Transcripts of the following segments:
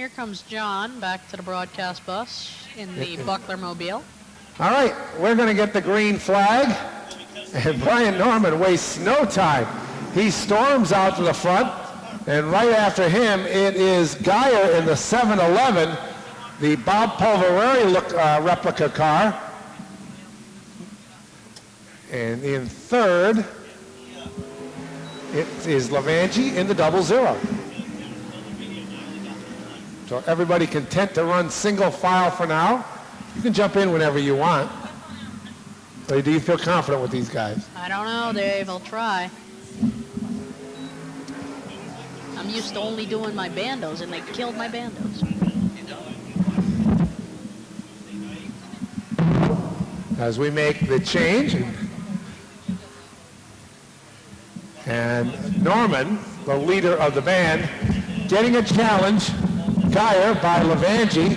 Here comes John back to the broadcast bus in the Buckler Mobile. All right, we're going to get the green flag, and Brian Norman wastes no time. He storms out to the front, and right after him, it is Geyer in the 711, the Bob Pulvereri replica car. And in third, it is Lavangi in the 00. So everybody content to run single file for now. You can jump in whenever you want. So do you feel confident with these guys? I don't know, Dave. I'll try. I'm used to only doing my bandos, and they killed my bandos. As we make the change, and Norman, the leader of the band, getting a challenge, Geyer by Lavangi,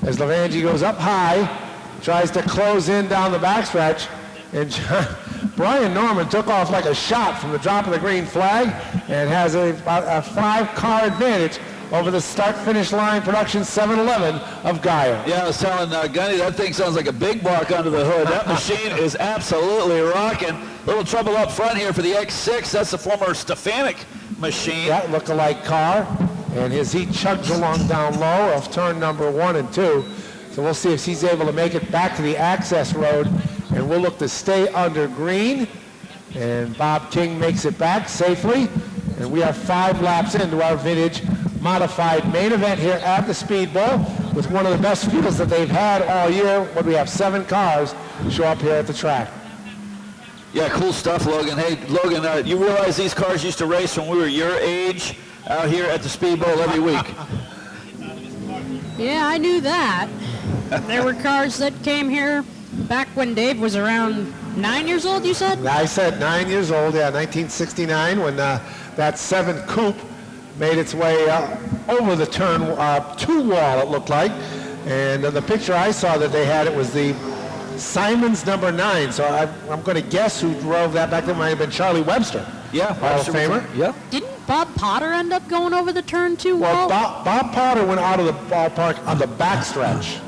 as Lavangi goes up high, tries to close in down the backstretch, and Brian Norman took off like a shot from the drop of the green flag and has a 5-car advantage over the start-finish line production 711 of Geyer. Yeah, I was telling Gunny, that thing sounds like a big block under the hood. That machine is absolutely rocking. Little trouble up front here for the X6. That's the former Stefanik machine. That look-alike car, and as he chugs along down low of turn number 1 and 2. So we'll see if he's able to make it back to the access road, and we'll look to stay under green. And Bob King makes it back safely, and we are 5 laps into our vintage modified main event here at the Speed Bowl with one of the best fields that they've had all year. When we have 7 cars show up here at the track. Yeah, cool stuff, Logan. Hey, Logan, you realize these cars used to race when we were your age out here at the Speed Bowl every week? Yeah, I knew that. There were cars that came here back when Dave was around 9 years old, you said? I said 9 years old, yeah, 1969, when that 7 coupe made its way over the turn 2 wall, it looked like. And the picture I saw that they had, it was the Simon's number 9. So I'm going to guess who drove that back then. Might have been Charlie Webster. Yeah, Hall of Famer. Yeah. Didn't Bob Potter end up going over the turn 2 Well, wall? Bob Potter went out of the ballpark on the backstretch.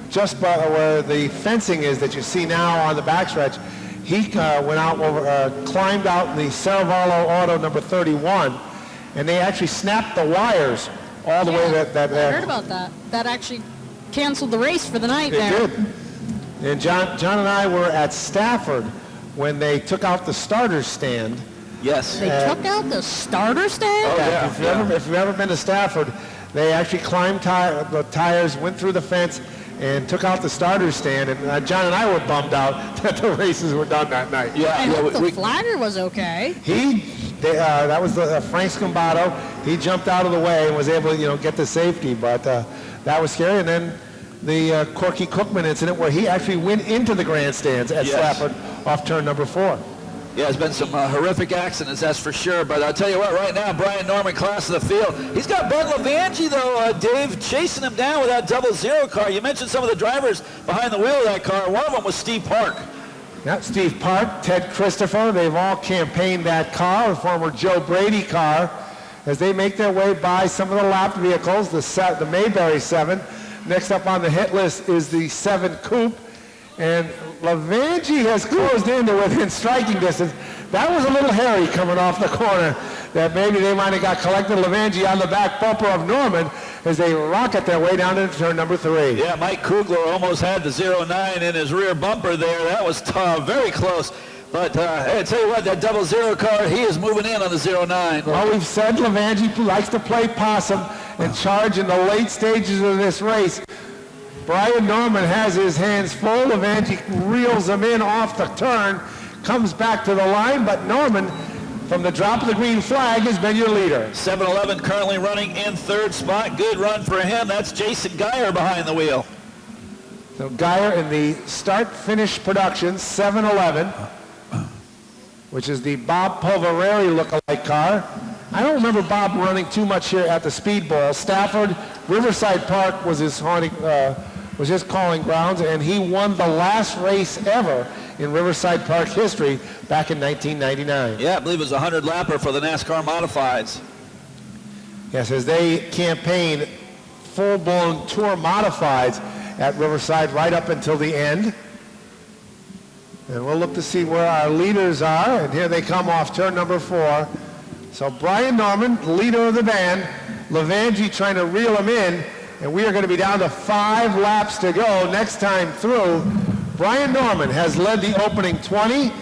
Just by where the fencing is that you see now on the backstretch, he went out over, climbed out in the Saravallo Auto number 31, and they actually snapped the wires all the way that I heard about that. That actually canceled the race for the night there. It did. And John and I were at Stafford when they took out the starter stand. Yes. They took out the starter stand? Oh, yeah. If you've ever been to Stafford, they actually climbed the tires, went through the fence, and took out the starter stand. And John and I were bummed out that the races were done that night. Yeah, I hope the flagger was okay. That was the Frank Scambato. He jumped out of the way and was able to, get the safety, but that was scary. And then the Corky Cookman incident where he actually went into the grandstands at Stafford off turn number 4. Yeah, there's been some horrific accidents, that's for sure. But I'll tell you what, right now, Brian Norman, class of the field. He's got Bud Lavangi, though, Dave, chasing him down with that 00 car. You mentioned some of the drivers behind the wheel of that car. One of them was Steve Park. Yeah, Steve Park, Ted Christopher, they've all campaigned that car, a former Joe Brady car, as they make their way by some of the lapped vehicles, the Mayberry 7. Next up on the hit list is the 7 Coupe, and Lavangi has closed in to within striking distance. That was a little hairy coming off the corner, that maybe they might have got collected Lavangi on the back bumper of Norman as they rocket their way down into turn number 3. Yeah, Mike Kugler almost had the 09 in his rear bumper there. That was very close. But hey, I tell you what, that 00 car, he is moving in on the 09. Well, we've said Lavangi likes to play possum and charge in the late stages of this race. Brian Norman has his hands full. Lavangi reels him in off the turn, comes back to the line, but Norman, from the drop of the green flag, has been your leader. 7-11 currently running in 3rd spot. Good run for him. That's Jason Geyer behind the wheel. So Geyer in the start-finish production, 7-11, which is the Bob Pulvereri look-alike car. I don't remember Bob running too much here at the Speed Bowl. Stafford, Riverside Park was his calling grounds, and he won the last race ever in Riverside Park history back in 1999. Yeah, I believe it was a 100-lapper for the NASCAR Modifieds. Yes, as they campaign full-blown tour modifieds at Riverside right up until the end. And we'll look to see where our leaders are, and here they come off turn number 4. So Brian Norman, leader of the band, Levangie trying to reel him in, and we are going to be down to 5 laps to go next time through. Brian Norman has led the opening 20,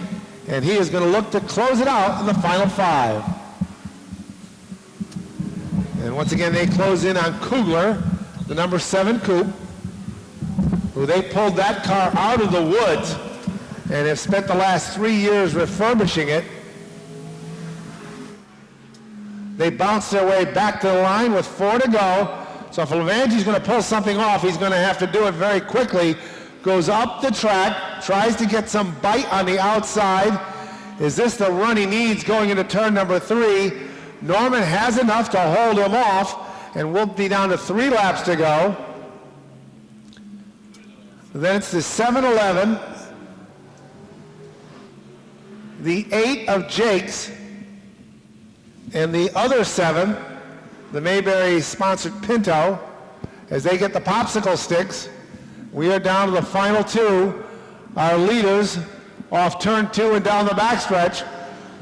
and he is going to look to close it out in the final 5. And once again, they close in on Kugler, the number 7 coupe, who they pulled that car out of the woods and have spent the last 3 years refurbishing it. They bounced their way back to the line with 4 to go. So if Levangie's going to pull something off, he's going to have to do it very quickly. Goes up the track, tries to get some bite on the outside. Is this the run he needs going into turn number 3? Norman has enough to hold him off, and we'll be down to 3 laps to go. Then it's the 7-11, the 8 of Jake's, and the other 7, the Mayberry-sponsored Pinto, as they get the popsicle sticks. We are down to the final 2. Our leaders off turn 2 and down the backstretch.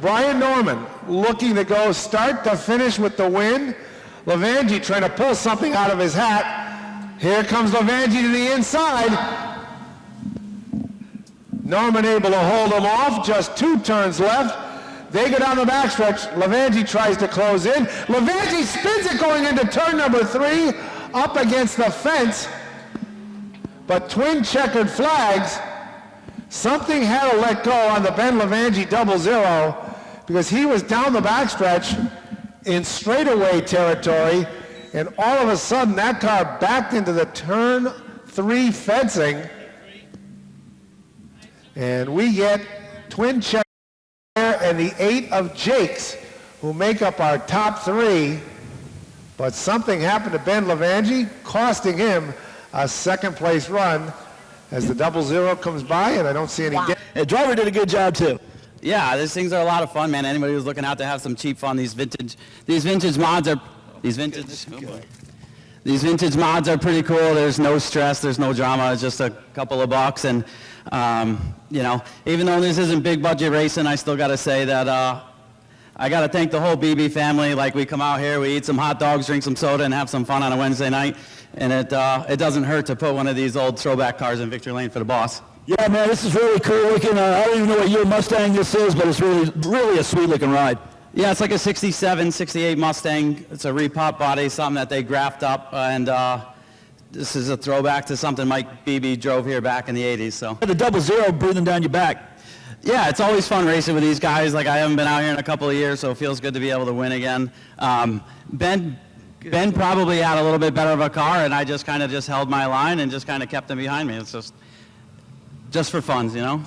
Brian Norman looking to go start to finish with the win. Levangie trying to pull something out of his hat. Here comes Levangie to the inside. Norman able to hold him off. Just 2 turns left. They go down the backstretch. Levangie tries to close in. Levangie spins it going into turn number 3, up against the fence. But twin checkered flags. Something had to let go on the Ben Levangie 00 because he was down the backstretch in straightaway territory, and all of a sudden that car backed into the turn 3 fencing, and we get twin checker and the 8 of Jake's, who make up our top 3, but something happened to Ben Levangie, costing him a second place run as the 00 comes by, and I don't see any. Wow. The driver did a good job too. Yeah, these things are a lot of fun, man. Anybody who's looking out to have some cheap fun, these vintage mods are pretty cool. There's no stress, there's no drama. It's just a couple of bucks, and you know, even though this isn't big budget racing, I still got to say that I got to thank the whole BB family. Like, we come out here, we eat some hot dogs, drink some soda, and have some fun on a Wednesday night. And it doesn't hurt to put one of these old throwback cars in victory lane for the boss. Yeah, man, this is really cool looking. I don't even know what year Mustang this is, but it's really a sweet looking ride. Yeah, it's like a 67, 68 Mustang. It's a repop body, something that they graft up, and this is a throwback to something Mike Beebe drove here back in the 80s. So The 00 breathing down your back. yeah, it's always fun racing with these guys. Like, I haven't been out here in a couple of years, so it feels good to be able to win again. Ben probably had a little bit better of a car, and I just kind of held my line and just kind of kept him behind me. It's just for funs, you know?